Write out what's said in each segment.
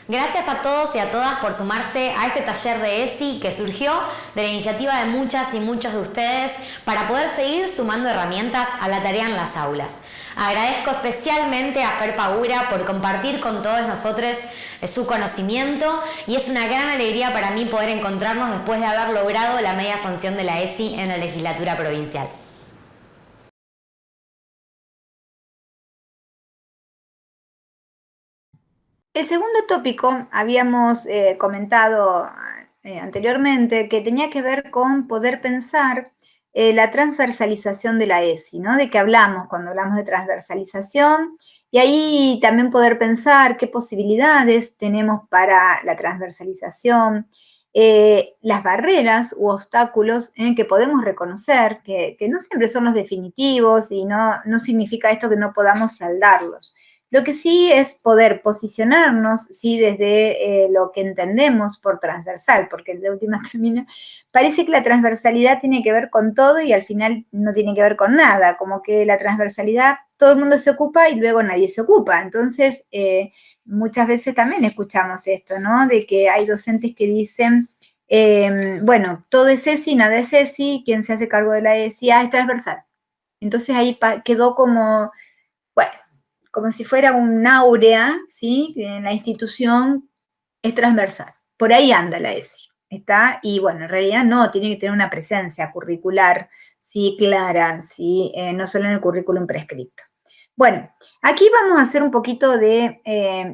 Gracias a todos y a todas por sumarse a este taller de ESI que surgió de la iniciativa de muchas y muchos de ustedes para poder seguir sumando herramientas a la tarea en las aulas. Agradezco especialmente a Fer Pagura por compartir con todos nosotros su conocimiento y es una gran alegría para mí poder encontrarnos después de haber logrado la media sanción de la ESI en la legislatura provincial. El segundo tópico habíamos comentado anteriormente que tenía que ver con poder pensar la transversalización de la ESI, ¿no? De qué hablamos cuando hablamos de transversalización y ahí también poder pensar qué posibilidades tenemos para la transversalización, las barreras u obstáculos que podemos reconocer, que no siempre son los definitivos y no significa esto que no podamos saldarlos. Lo que sí es poder posicionarnos, sí, desde lo que entendemos por transversal, porque de última termina, parece que la transversalidad tiene que ver con todo y al final no tiene que ver con nada, como que la transversalidad todo el mundo se ocupa y luego nadie se ocupa. Entonces, muchas veces también escuchamos esto, ¿no? De que hay docentes que dicen, bueno, todo es ESI, nada es ESI, quien se hace cargo de la ESI, es transversal. Entonces ahí quedó como, bueno, como si fuera un áurea, ¿sí? Que en la institución es transversal. Por ahí anda la ESI, ¿está? Y bueno, en realidad no, tiene que tener una presencia curricular, sí, clara, sí, no solo en el currículum prescripto. Bueno, aquí vamos a hacer un poquito de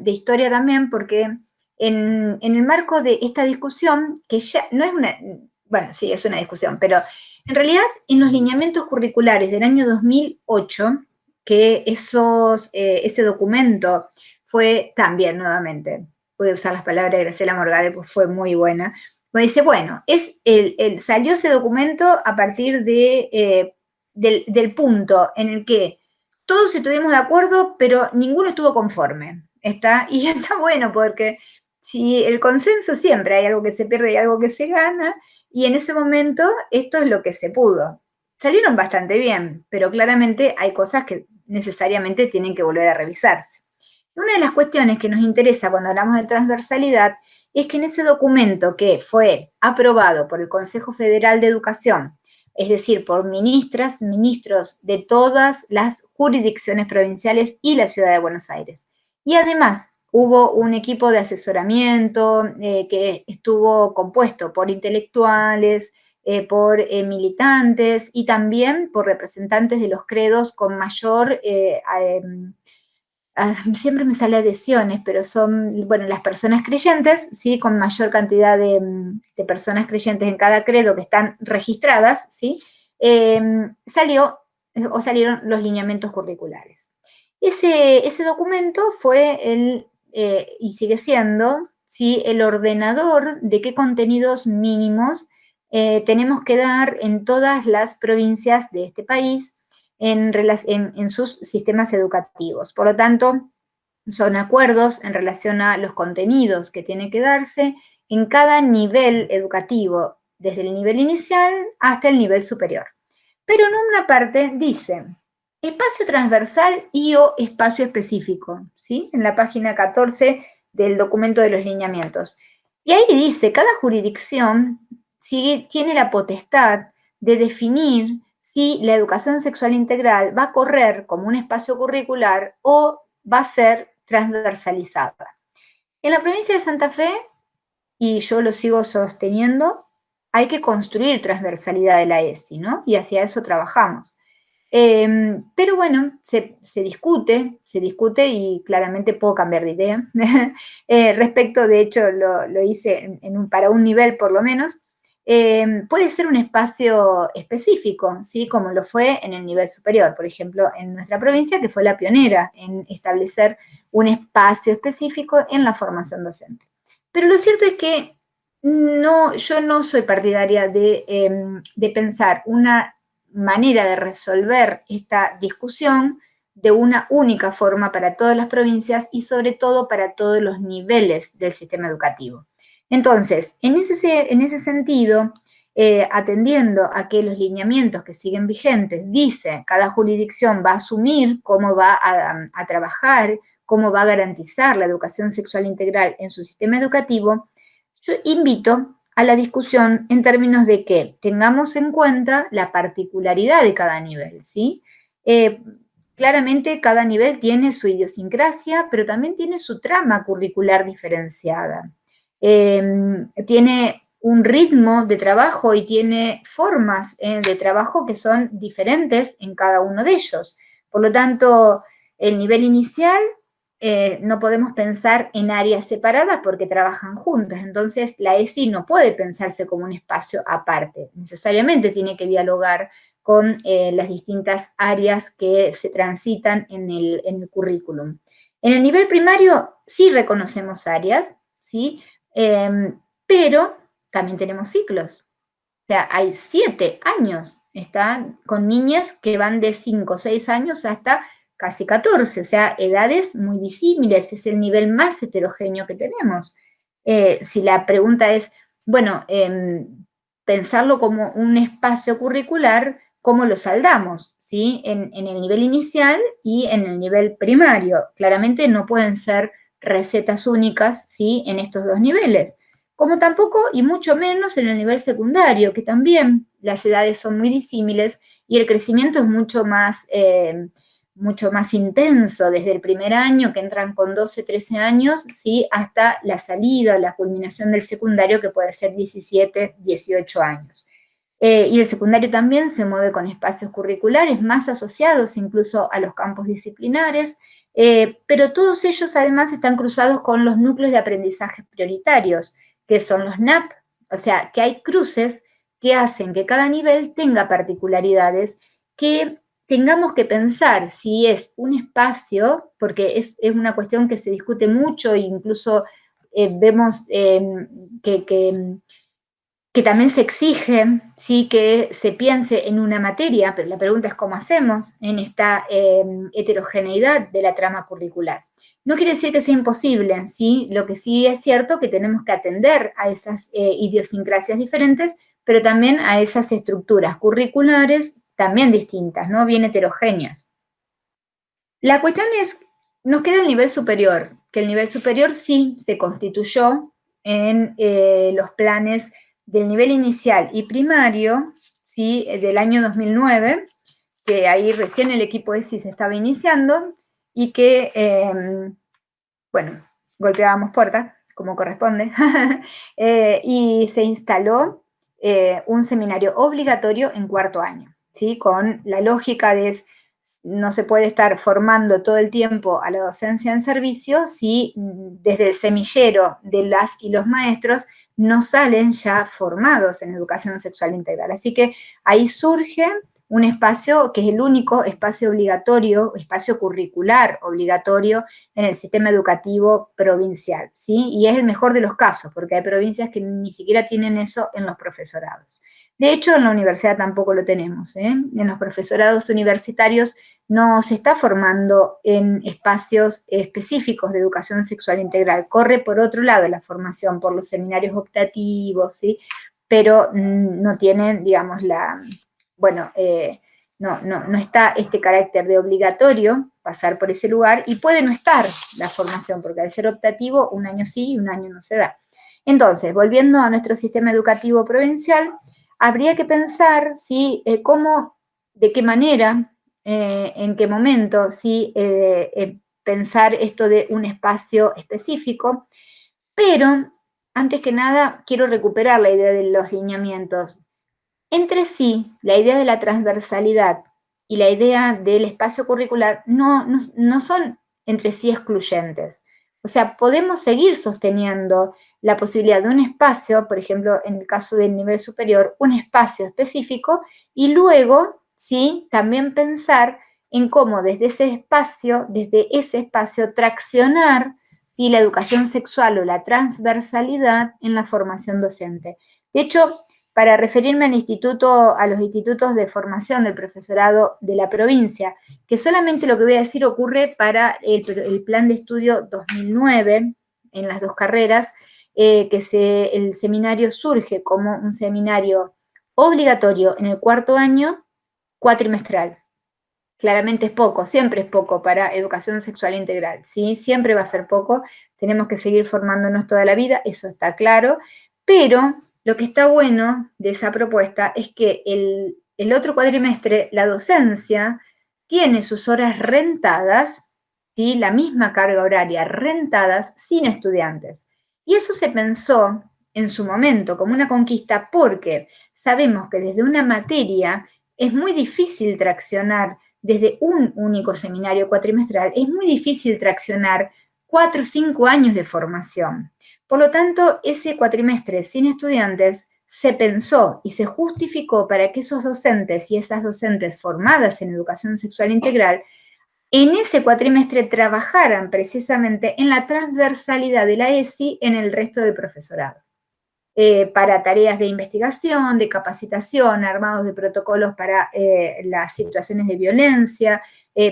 historia también, porque en el marco de esta discusión, que ya no es una, bueno, sí, es una discusión, pero en realidad en los lineamientos curriculares del año 2008, que ese documento fue también nuevamente, voy a usar las palabras de Graciela Morgade, pues fue muy buena, pues dice, bueno, salió ese documento a partir del punto en el que todos estuvimos de acuerdo, pero ninguno estuvo conforme, ¿está? Y está bueno porque si el consenso siempre hay algo que se pierde y algo que se gana, y en ese momento esto es lo que se pudo. Salieron bastante bien, pero claramente hay cosas que necesariamente tienen que volver a revisarse. Una de las cuestiones que nos interesa cuando hablamos de transversalidad es que en ese documento que fue aprobado por el Consejo Federal de Educación, es decir, por ministras, ministros de todas las jurisdicciones provinciales y la ciudad de Buenos Aires. Y además hubo un equipo de asesoramiento que estuvo compuesto por intelectuales, por militantes y también por representantes de los credos con mayor siempre me sale adhesiones, pero son, bueno, las personas creyentes, ¿sí? Con mayor cantidad de personas creyentes en cada credo que están registradas, ¿sí? Salieron los lineamientos curriculares. Ese documento fue y sigue siendo, ¿sí? El ordenador de qué contenidos mínimos tenemos que dar en todas las provincias de este país en sus sistemas educativos. Por lo tanto, son acuerdos en relación a los contenidos que tienen que darse en cada nivel educativo, desde el nivel inicial hasta el nivel superior. Pero en una parte dice espacio transversal y o espacio específico, ¿sí? En la página 14 del documento de los lineamientos. Y ahí dice, cada jurisdicción tiene la potestad de definir si la educación sexual integral va a correr como un espacio curricular o va a ser transversalizada. En la provincia de Santa Fe, y yo lo sigo sosteniendo, hay que construir transversalidad de la ESI, ¿no? Y hacia eso trabajamos. Pero bueno, se discute y claramente puedo cambiar de idea. Respecto, de hecho, lo hice para un nivel por lo menos. Puede ser un espacio específico, ¿sí? Como lo fue en el nivel superior, por ejemplo, en nuestra provincia, que fue la pionera en establecer un espacio específico en la formación docente. Pero lo cierto es que yo no soy partidaria de pensar una manera de resolver esta discusión de una única forma para todas las provincias y sobre todo para todos los niveles del sistema educativo. Entonces, en ese sentido, atendiendo a que los lineamientos que siguen vigentes dice cada jurisdicción va a asumir cómo va a trabajar cómo va a garantizar la educación sexual integral en su sistema educativo, yo invito a la discusión en términos de que tengamos en cuenta la particularidad de cada nivel, ¿sí? Claramente cada nivel tiene su idiosincrasia, pero también tiene su trama curricular diferenciada. Tiene un ritmo de trabajo y tiene formas de trabajo que son diferentes en cada uno de ellos. Por lo tanto, el nivel inicial no podemos pensar en áreas separadas porque trabajan juntas. Entonces, la ESI no puede pensarse como un espacio aparte. Necesariamente tiene que dialogar con las distintas áreas que se transitan en el currículum. En el nivel primario sí reconocemos áreas, ¿sí? Pero también tenemos ciclos. O sea, hay 7 años, están con niñas que van de 5 o 6 años hasta casi 14, o sea, edades muy disímiles, es el nivel más heterogéneo que tenemos. Si la pregunta es, bueno, pensarlo como un espacio curricular, ¿cómo lo saldamos? ¿Sí? En el nivel inicial y en el nivel primario. Claramente no pueden ser recetas únicas, ¿sí? En estos dos niveles. Como tampoco, y mucho menos en el nivel secundario, que también las edades son muy disímiles y el crecimiento es mucho más intenso, desde el primer año, que entran con 12, 13 años, ¿sí? Hasta la salida, la culminación del secundario, que puede ser 17, 18 años. Y el secundario también se mueve con espacios curriculares más asociados incluso a los campos disciplinares, pero todos ellos además están cruzados con los núcleos de aprendizaje prioritarios, que son los NAP, o sea, que hay cruces que hacen que cada nivel tenga particularidades que tengamos que pensar si es un espacio, porque es una cuestión que se discute mucho e incluso vemos que también se exige, sí, que se piense en una materia, pero la pregunta es cómo hacemos en esta heterogeneidad de la trama curricular. No quiere decir que sea imposible, ¿sí? Lo que sí es cierto que tenemos que atender a esas idiosincrasias diferentes, pero también a esas estructuras curriculares también distintas, ¿no? Bien heterogéneas. La cuestión es, nos queda el nivel superior, que el nivel superior sí se constituyó en los planes del nivel inicial y primario, ¿sí? Del año 2009, que ahí recién el equipo ESI se estaba iniciando y que, bueno, golpeábamos puertas, como corresponde, y se instaló un seminario obligatorio en cuarto año, ¿sí? Con la lógica de no se puede estar formando todo el tiempo a la docencia en servicio si desde el semillero de las y los maestros no salen ya formados en educación sexual integral. Así que ahí surge un espacio que es el único espacio obligatorio, espacio curricular obligatorio en el sistema educativo provincial, ¿sí? Y es el mejor de los casos, porque hay provincias que ni siquiera tienen eso en los profesorados. De hecho, en la universidad tampoco lo tenemos, ¿eh? En los profesorados universitarios no se está formando en espacios específicos de educación sexual integral. Corre por otro lado la formación, por los seminarios optativos, ¿sí? Pero no tienen, digamos, no está este carácter de obligatorio pasar por ese lugar y puede no estar la formación, porque al ser optativo un año sí y un año no se da. Entonces, volviendo a nuestro sistema educativo provincial, habría que pensar si, cómo, de qué manera, en qué momento, si pensar esto de un espacio específico, pero antes que nada quiero recuperar la idea de los lineamientos. Entre sí, la idea de la transversalidad y la idea del espacio curricular no son entre sí excluyentes. O sea, podemos seguir sosteniendo la posibilidad de un espacio, por ejemplo, en el caso del nivel superior, un espacio específico, y luego, sí, también pensar en cómo desde ese espacio traccionar, ¿sí?, la educación sexual o la transversalidad en la formación docente. De hecho, para referirme a los institutos de formación del profesorado de la provincia, que solamente lo que voy a decir ocurre para el plan de estudio 2009 en las dos carreras, el seminario surge como un seminario obligatorio en el cuarto año, cuatrimestral, claramente es poco, siempre es poco para educación sexual integral, ¿sí? Siempre va a ser poco, tenemos que seguir formándonos toda la vida, eso está claro, pero lo que está bueno de esa propuesta es que el otro cuatrimestre, la docencia tiene sus horas rentadas, ¿sí? La misma carga horaria rentadas sin estudiantes. Y eso se pensó en su momento como una conquista porque sabemos que desde una materia es muy difícil traccionar, desde un único seminario cuatrimestral, es muy difícil traccionar 4 o 5 años de formación. Por lo tanto, ese cuatrimestre sin estudiantes se pensó y se justificó para que esos docentes y esas docentes formadas en educación sexual integral en ese cuatrimestre trabajaran precisamente en la transversalidad de la ESI en el resto del profesorado. Para tareas de investigación, de capacitación, armados de protocolos para las situaciones de violencia,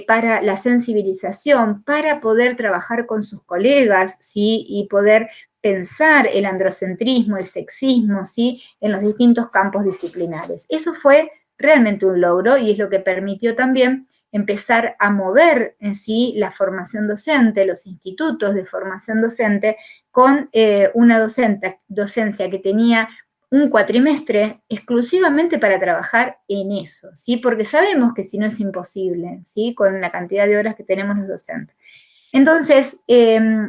para la sensibilización, para poder trabajar con sus colegas, ¿sí? Y poder pensar el androcentrismo, el sexismo, ¿sí? En los distintos campos disciplinares. Eso fue realmente un logro y es lo que permitió también empezar a mover en sí la formación docente, los institutos de formación docente, con una docencia que tenía un cuatrimestre exclusivamente para trabajar en eso, ¿sí? Porque sabemos que si no es imposible, ¿sí? Con la cantidad de horas que tenemos los docentes. Entonces,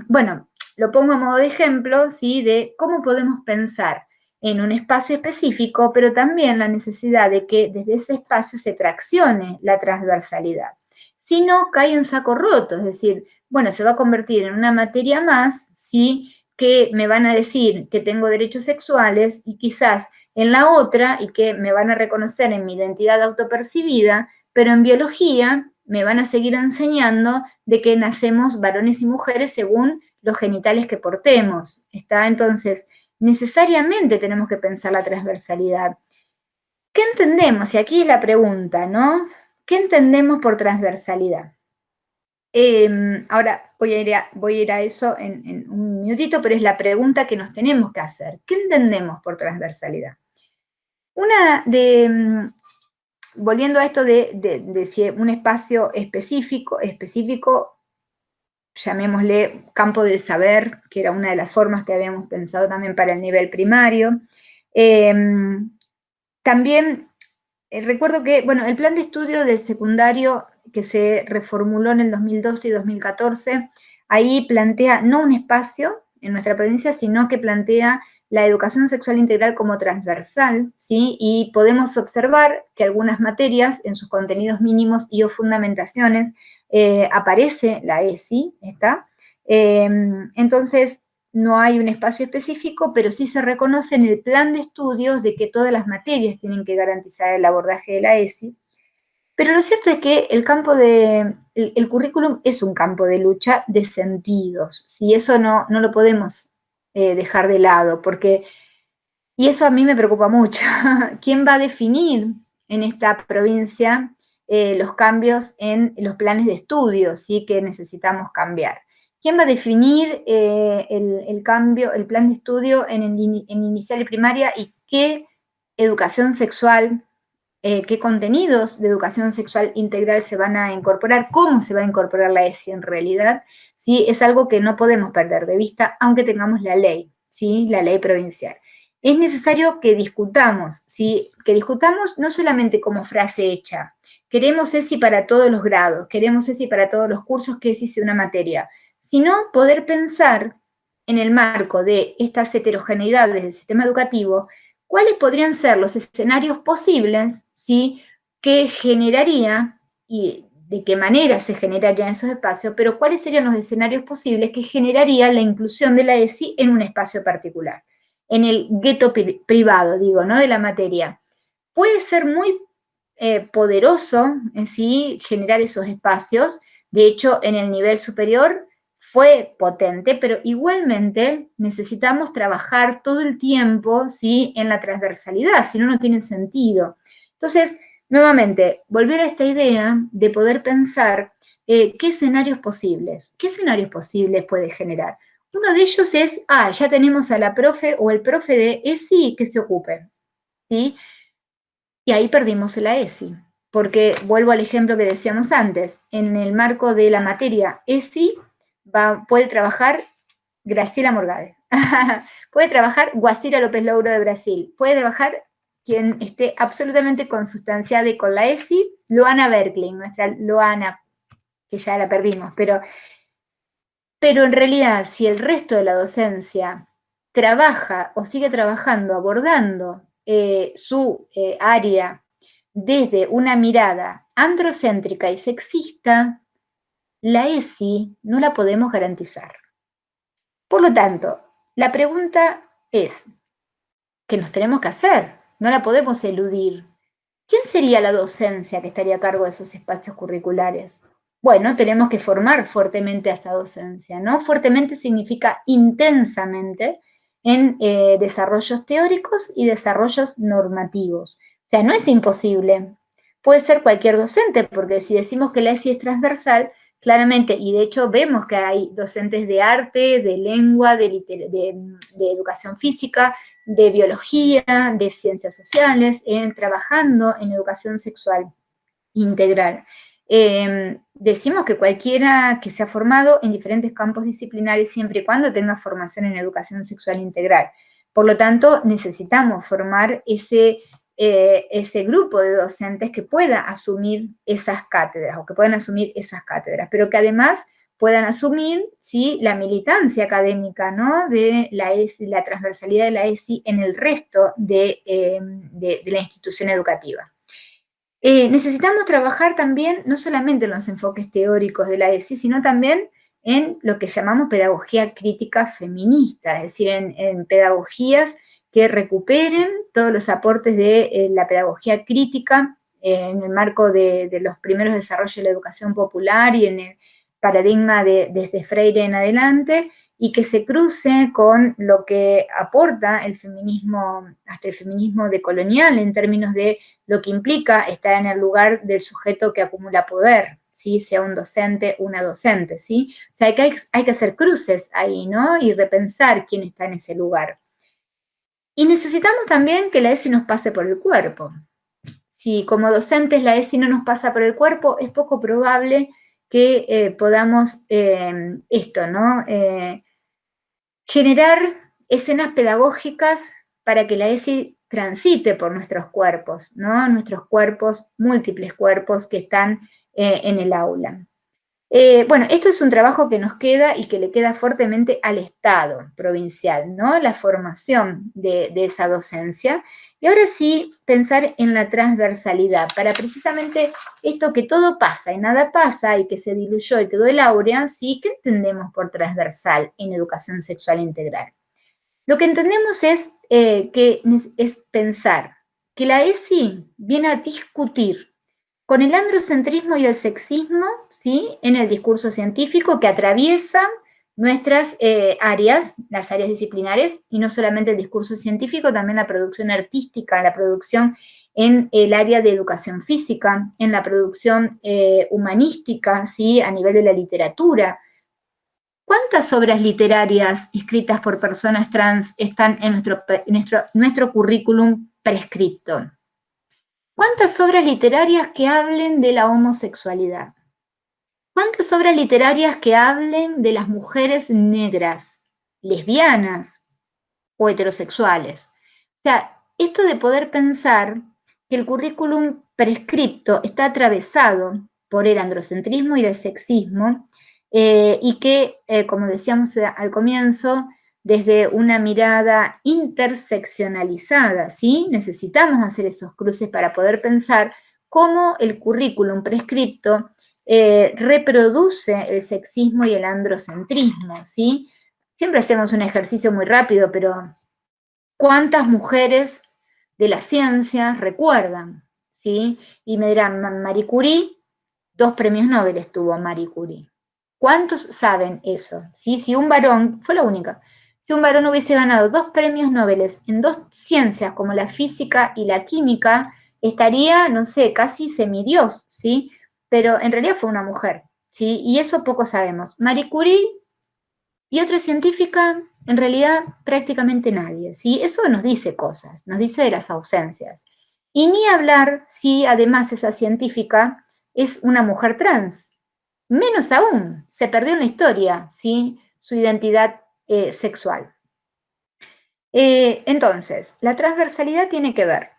bueno, lo pongo a modo de ejemplo, ¿sí? De cómo podemos pensar en un espacio específico, pero también la necesidad de que desde ese espacio se traccione la transversalidad. Si no, cae en saco roto, es decir, bueno, se va a convertir en una materia más, ¿sí? Que me van a decir que tengo derechos sexuales y quizás en la otra, y que me van a reconocer en mi identidad autopercibida, pero en biología me van a seguir enseñando de que nacemos varones y mujeres según los genitales que portemos. ¿Está? Entonces, necesariamente tenemos que pensar la transversalidad. ¿Qué entendemos? Y aquí es la pregunta, ¿no? ¿Qué entendemos por transversalidad? Ahora voy a ir a eso en un minutito, pero es la pregunta que nos tenemos que hacer. ¿Qué entendemos por transversalidad? Volviendo a esto de si un espacio específico, llamémosle campo del saber, que era una de las formas que habíamos pensado también para el nivel primario. También recuerdo que, bueno, el plan de estudio del secundario que se reformuló en el 2012 y 2014, ahí plantea no un espacio en nuestra provincia, sino que plantea la educación sexual integral como transversal, ¿sí? Y podemos observar que algunas materias en sus contenidos mínimos y o fundamentaciones aparece la ESI, ¿está? Entonces, no hay un espacio específico, pero sí se reconoce en el plan de estudios de que todas las materias tienen que garantizar el abordaje de la ESI. Pero lo cierto es que el currículum es un campo de lucha de sentidos, ¿sí? Eso no lo podemos dejar de lado, porque, y eso a mí me preocupa mucho, ¿quién va a definir en esta provincia los cambios en los planes de estudio, ¿sí? Que necesitamos cambiar? ¿Quién va a definir el cambio, el plan de estudio en inicial y primaria y qué educación sexual, qué contenidos de educación sexual integral se van a incorporar, cómo se va a incorporar la ESI en realidad? ¿Sí? Es algo que no podemos perder de vista, aunque tengamos la ley, ¿sí? La ley provincial. Es necesario que discutamos, ¿sí? Que discutamos no solamente como frase hecha. Queremos ESI para todos los grados, queremos ESI para todos los cursos, que ESI sea una materia, sino poder pensar en el marco de estas heterogeneidades del sistema educativo, cuáles podrían ser los escenarios posibles, ¿sí? Que generaría y de qué manera se generarían esos espacios, pero cuáles serían los escenarios posibles que generaría la inclusión de la ESI en un espacio particular, en el gueto privado, digo, ¿no? De la materia. Puede ser muy poderoso en sí generar esos espacios. De hecho, en el nivel superior fue potente, pero igualmente necesitamos trabajar todo el tiempo, ¿sí? En la transversalidad, si no, no tiene sentido. Entonces, nuevamente, volver a esta idea de poder pensar qué escenarios posibles puede generar. Uno de ellos es, ya tenemos a la profe o el profe de ESI que se ocupe, ¿sí? Y ahí perdimos la ESI, porque vuelvo al ejemplo que decíamos antes, en el marco de la materia ESI puede trabajar Graciela Morgade, puede trabajar Guacira López Louro de Brasil, puede trabajar quien esté absolutamente consustanciada con la ESI, Luana Berkeley, nuestra Luana, que ya la perdimos, pero en realidad si el resto de la docencia trabaja o sigue trabajando, abordando su área desde una mirada androcéntrica y sexista, la ESI no la podemos garantizar. Por lo tanto, la pregunta es, ¿qué nos tenemos que hacer? No la podemos eludir. ¿Quién sería la docencia que estaría a cargo de esos espacios curriculares? Bueno, tenemos que formar fuertemente a esa docencia, ¿no? Fuertemente significa intensamente en desarrollos teóricos y desarrollos normativos. O sea, no es imposible. Puede ser cualquier docente, porque si decimos que la ESI es transversal, claramente, y de hecho vemos que hay docentes de arte, de lengua, de educación física, de biología, de ciencias sociales, trabajando en educación sexual integral. Decimos que cualquiera que se ha formado en diferentes campos disciplinares siempre y cuando tenga formación en educación sexual integral. Por lo tanto, necesitamos formar ese grupo de docentes que pueda asumir esas cátedras o que puedan asumir esas cátedras, pero que además puedan asumir ¿sí? La militancia académica ¿no? de la ESI, la transversalidad de la ESI en el resto de la institución educativa. Necesitamos trabajar también no solamente en los enfoques teóricos de la ESI, sino también en lo que llamamos pedagogía crítica feminista, es decir, en pedagogías que recuperen todos los aportes de la pedagogía crítica en el marco de los primeros desarrollos de la educación popular y en el paradigma desde Freire en adelante, y que se cruce con lo que aporta el feminismo, hasta el feminismo decolonial, en términos de lo que implica estar en el lugar del sujeto que acumula poder, ¿sí? Sea un docente, una docente, ¿sí? O sea, hay que hacer cruces ahí, ¿no? Y repensar quién está en ese lugar. Y necesitamos también que la ESI nos pase por el cuerpo. Si como docentes la ESI no nos pasa por el cuerpo, es poco probable que podamos esto, ¿no? Generar escenas pedagógicas para que la ESI transite por nuestros cuerpos, ¿no? Nuestros cuerpos, múltiples cuerpos que están en el aula. Bueno, esto es un trabajo que nos queda y que le queda fuertemente al Estado provincial, ¿no? La formación de esa docencia. Y ahora sí, pensar en la transversalidad, para precisamente esto que todo pasa y nada pasa y que se diluyó y quedó el áurea, ¿sí? ¿Qué entendemos por transversal en educación sexual integral? Lo que entendemos es pensar que la ESI viene a discutir con el androcentrismo y el sexismo, ¿sí? En el discurso científico que atraviesan nuestras áreas, las áreas disciplinares, y no solamente el discurso científico, también la producción artística, la producción en el área de educación física, en la producción humanística, ¿sí? A nivel de la literatura. ¿Cuántas obras literarias escritas por personas trans están en nuestro currículum prescripto? ¿Cuántas obras literarias que hablen de la homosexualidad? ¿Cuántas obras literarias que hablen de las mujeres negras, lesbianas o heterosexuales? O sea, esto de poder pensar que el currículum prescripto está atravesado por el androcentrismo y el sexismo, y que, como decíamos al comienzo, desde una mirada interseccionalizada, ¿sí? Necesitamos hacer esos cruces para poder pensar cómo el currículum prescripto reproduce el sexismo y el androcentrismo, ¿sí? Siempre hacemos un ejercicio muy rápido, pero ¿cuántas mujeres de la ciencia recuerdan? ¿Sí? Y me dirán, Marie Curie, 2 premios Nobel tuvo Marie Curie. ¿Cuántos saben eso? ¿Sí? Si un varón, fue la única, si un varón hubiese ganado 2 premios Nobel en 2 ciencias como la física y la química, estaría, no sé, casi semidios, ¿sí? Pero en realidad fue una mujer, ¿sí? Y eso poco sabemos. Marie Curie y otra científica, en realidad prácticamente nadie, ¿sí? Eso nos dice cosas, nos dice de las ausencias. Y ni hablar si además esa científica es una mujer trans. Menos aún, se perdió en la historia, ¿sí? Su identidad sexual. Entonces, la transversalidad tiene que ver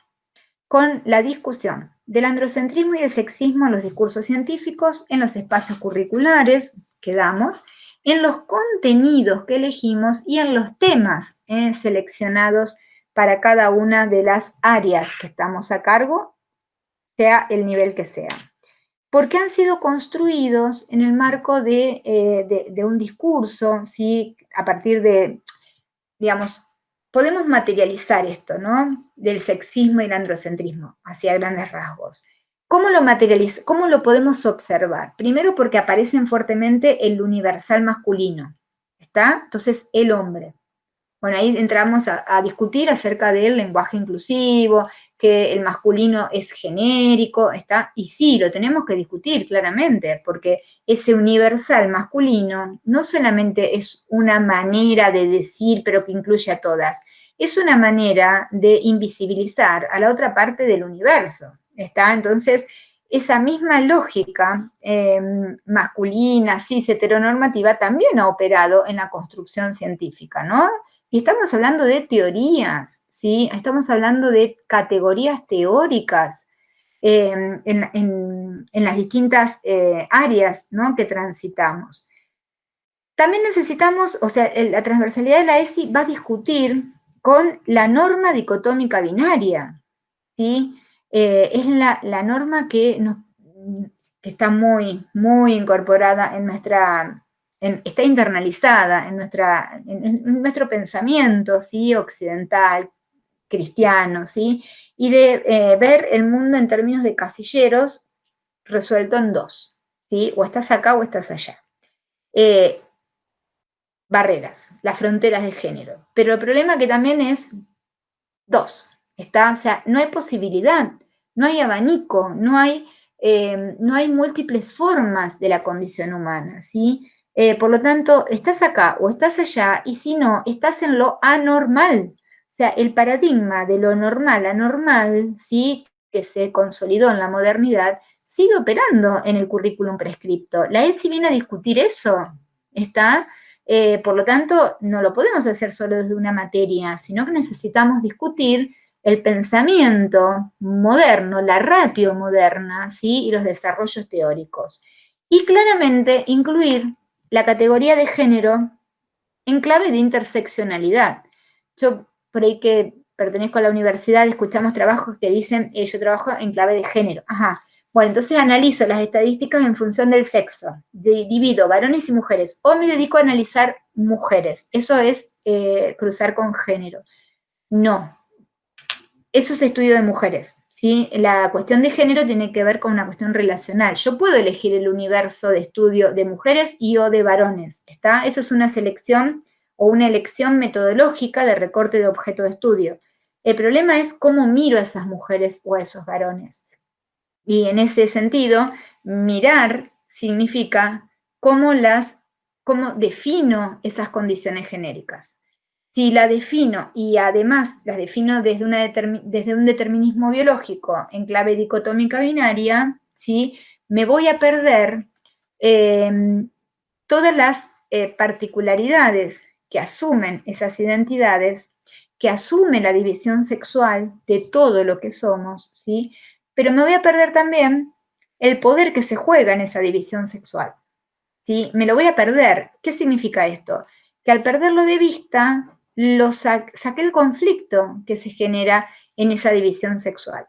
con la discusión del androcentrismo y el sexismo en los discursos científicos, en los espacios curriculares que damos, en los contenidos que elegimos y en los temas seleccionados para cada una de las áreas que estamos a cargo, sea el nivel que sea. Porque han sido construidos en el marco de un discurso, ¿sí? A partir de, digamos, podemos materializar esto, ¿no? Del sexismo y el androcentrismo, hacia grandes rasgos. ¿Cómo lo podemos observar? Primero porque aparecen fuertemente el universal masculino, ¿está? Entonces, el hombre. Bueno, ahí entramos a discutir acerca del lenguaje inclusivo, que el masculino es genérico, ¿está? Y sí, lo tenemos que discutir claramente, porque ese universal masculino no solamente es una manera de decir, pero que incluye a todas, es una manera de invisibilizar a la otra parte del universo, ¿está? Entonces, esa misma lógica masculina, cis, heteronormativa, también ha operado en la construcción científica, ¿no? Y estamos hablando de teorías, ¿sí? Estamos hablando de categorías teóricas en las distintas áreas, ¿no? Que transitamos. También necesitamos, o sea, la transversalidad de la ESI va a discutir con la norma dicotómica binaria, ¿sí? Es la norma que está muy, muy incorporada en nuestra, está internalizada en nuestro pensamiento, ¿sí? Occidental, cristiano, ¿sí? Y de ver el mundo en términos de casilleros resuelto en dos, ¿sí? O estás acá o estás allá. Barreras, las fronteras de género. Pero el problema que también es dos, ¿está? O sea, no hay posibilidad, no hay abanico, no hay múltiples formas de la condición humana, ¿sí? Por lo tanto, estás acá o estás allá, y si no, estás en lo anormal. O sea, el paradigma de lo normal, anormal, ¿sí? Que se consolidó en la modernidad, sigue operando en el currículum prescripto. La ESI viene a discutir eso, ¿está? Por lo tanto, no lo podemos hacer solo desde una materia, sino que necesitamos discutir el pensamiento moderno, la ratio moderna, ¿sí? Y los desarrollos teóricos. Y claramente incluir la categoría de género en clave de interseccionalidad. Yo, por ahí que pertenezco a la universidad, escuchamos trabajos que dicen, yo trabajo en clave de género. Ajá. Bueno, entonces analizo las estadísticas en función del sexo, divido varones y mujeres, o me dedico a analizar mujeres. Eso es cruzar con género. No, eso es estudio de mujeres, ¿sí? La cuestión de género tiene que ver con una cuestión relacional. Yo puedo elegir el universo de estudio de mujeres y o de varones, ¿está? Eso es una selección o una elección metodológica de recorte de objeto de estudio. El problema es cómo miro a esas mujeres o a esos varones. Y en ese sentido, mirar significa cómo defino esas condiciones genéricas. Si la defino y además las defino desde un determinismo biológico en clave dicotómica binaria, ¿sí? Me voy a perder todas las particularidades que asumen esas identidades, que asume la división sexual de todo lo que somos, ¿sí? Pero me voy a perder también el poder que se juega en esa división sexual, ¿sí? Me lo voy a perder. ¿Qué significa esto? Que al perderlo de vista, saqué el conflicto que se genera en esa división sexual.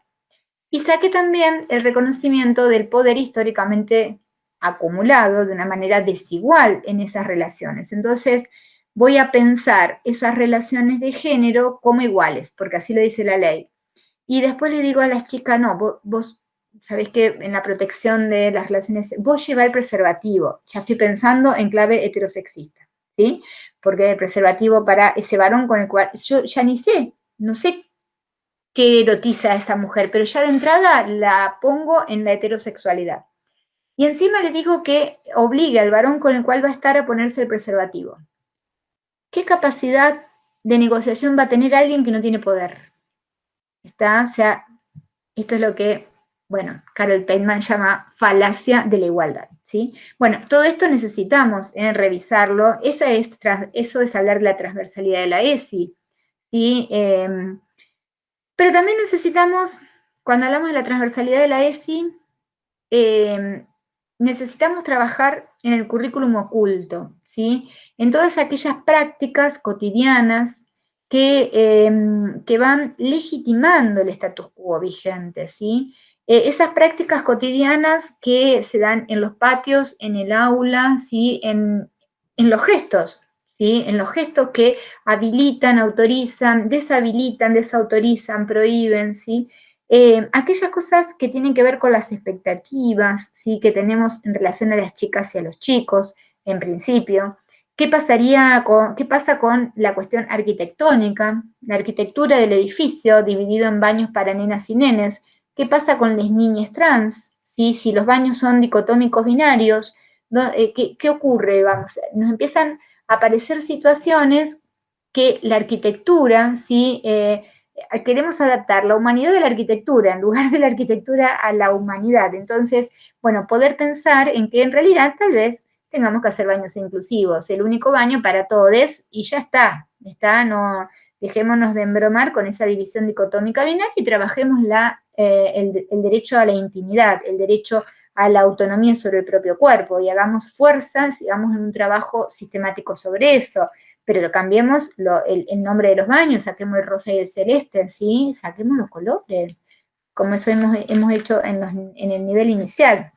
Y saqué también el reconocimiento del poder históricamente acumulado de una manera desigual en esas relaciones. Entonces, voy a pensar esas relaciones de género como iguales, porque así lo dice la ley. Y después le digo a las chicas, no, vos sabés que en la protección de las relaciones, vos llevá el preservativo. Ya estoy pensando en clave heterosexista, ¿sí? Porque el preservativo para ese varón con el cual yo ya ni sé, no sé qué erotiza a esa mujer, pero ya de entrada la pongo en la heterosexualidad. Y encima le digo que obligue al varón con el cual va a estar a ponerse el preservativo. ¿Qué capacidad de negociación va a tener alguien que no tiene poder? ¿Está? O sea, Esto es lo que, bueno, Carol Pateman llama falacia de la igualdad, ¿sí? Bueno, todo esto necesitamos revisarlo. Eso es hablar de la transversalidad de la ESI, ¿sí? Pero también necesitamos, cuando hablamos de la transversalidad de la ESI, necesitamos trabajar en el currículum oculto, ¿sí? En todas aquellas prácticas cotidianas que van legitimando el status quo vigente, ¿sí? Esas prácticas cotidianas que se dan en los patios, en el aula, ¿sí? En los gestos, ¿sí? En los gestos que habilitan, autorizan, deshabilitan, desautorizan, prohíben, ¿sí? Aquellas cosas que tienen que ver con las expectativas, ¿sí? Que tenemos en relación a las chicas y a los chicos, en principio. ¿Qué pasa con la cuestión arquitectónica? La arquitectura del edificio dividido en baños para nenas y nenes. ¿Qué pasa con las niñas trans? ¿Sí? Si los baños son dicotómicos binarios, ¿qué ocurre? Vamos, nos empiezan a aparecer situaciones que la arquitectura, ¿sí? Queremos adaptar la humanidad de la arquitectura en lugar de la arquitectura a la humanidad. Entonces, bueno, poder pensar en que en realidad tal vez tengamos que hacer baños inclusivos, el único baño para todos y ya está, no dejémonos de embromar con esa división dicotómica binaria y trabajemos el derecho a la intimidad, el derecho a la autonomía sobre el propio cuerpo y hagamos fuerza, sigamos en un trabajo sistemático sobre eso, pero cambiemos el nombre de los baños, saquemos el rosa y el celeste, ¿sí? Saquemos los colores, como eso hemos hecho en el nivel inicial.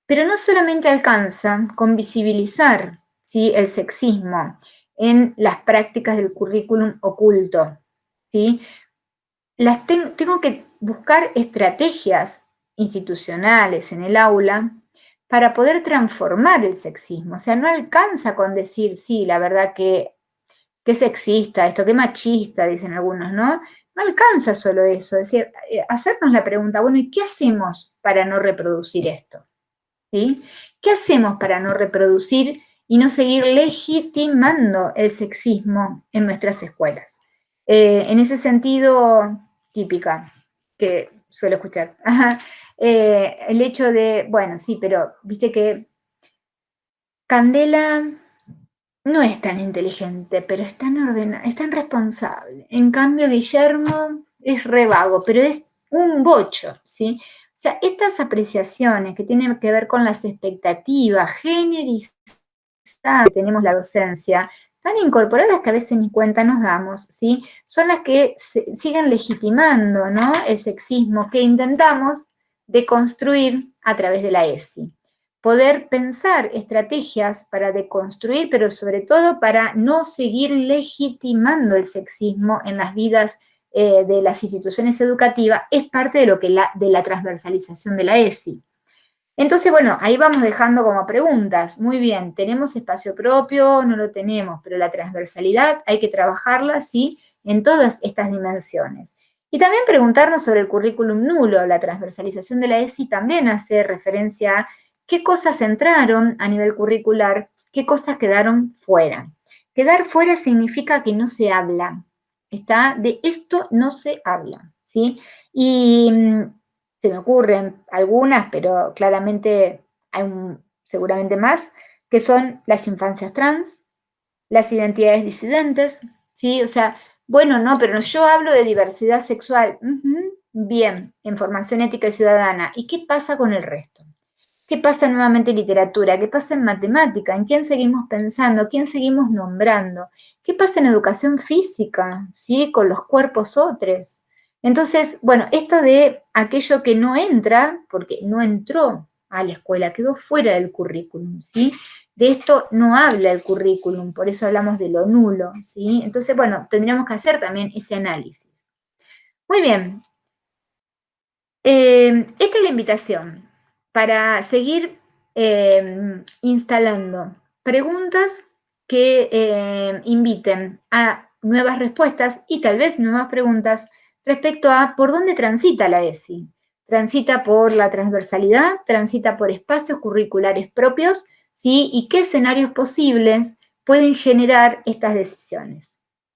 Pero no solamente alcanza con visibilizar, ¿sí? El sexismo en las prácticas del currículum oculto, ¿sí? Tengo que buscar estrategias institucionales en el aula para poder transformar el sexismo. O sea, no alcanza con decir, sí, la verdad que sexista esto, qué machista, dicen algunos, ¿no? No alcanza solo eso, es decir, hacernos la pregunta, bueno, ¿y qué hacemos para no reproducir esto? ¿Sí? ¿Qué hacemos para no reproducir y no seguir legitimando el sexismo en nuestras escuelas? En ese sentido, típica, que suelo escuchar, el hecho de, bueno, sí, pero viste que Candela no es tan inteligente, pero es tan ordenado, es tan responsable. En cambio, Guillermo es re vago, pero es un bocho, ¿sí? O sea, estas apreciaciones que tienen que ver con las expectativas generizadas que tenemos la docencia, tan incorporadas que a veces ni cuenta nos damos, ¿sí? Son las que siguen legitimando, ¿no? El sexismo que intentamos deconstruir a través de la ESI. Poder pensar estrategias para deconstruir, pero sobre todo para no seguir legitimando el sexismo en las vidas de las instituciones educativas, es parte de de la transversalización de la ESI. Entonces, bueno, ahí vamos dejando como preguntas. Muy bien, ¿tenemos espacio propio? No lo tenemos, pero la transversalidad hay que trabajarla, sí, en todas estas dimensiones. Y también preguntarnos sobre el currículum nulo. La transversalización de la ESI también hace referencia a qué cosas entraron a nivel curricular, qué cosas quedaron fuera. Quedar fuera significa que no se habla. De esto no se habla, ¿sí? Y se me ocurren algunas, pero claramente hay seguramente más, que son las infancias trans, las identidades disidentes, ¿sí? O sea, bueno, no, pero yo hablo de diversidad sexual. Bien, en formación ética y ciudadana. ¿Y qué pasa con el resto? ¿Qué pasa nuevamente en literatura? ¿Qué pasa en matemática? ¿En quién seguimos pensando? ¿Quién seguimos nombrando? ¿Qué pasa en educación física? ¿Sí? Con los cuerpos otros. Entonces, bueno, esto de aquello que no entra, porque no entró a la escuela, quedó fuera del currículum, ¿sí? De esto no habla el currículum, por eso hablamos de lo nulo, ¿sí? Entonces, bueno, tendríamos que hacer también ese análisis. Muy bien. Esta es la invitación para seguir instalando preguntas que inviten a nuevas respuestas y tal vez nuevas preguntas respecto a por dónde transita la ESI. Transita por la transversalidad, transita por espacios curriculares propios, ¿sí? Y qué escenarios posibles pueden generar estas decisiones.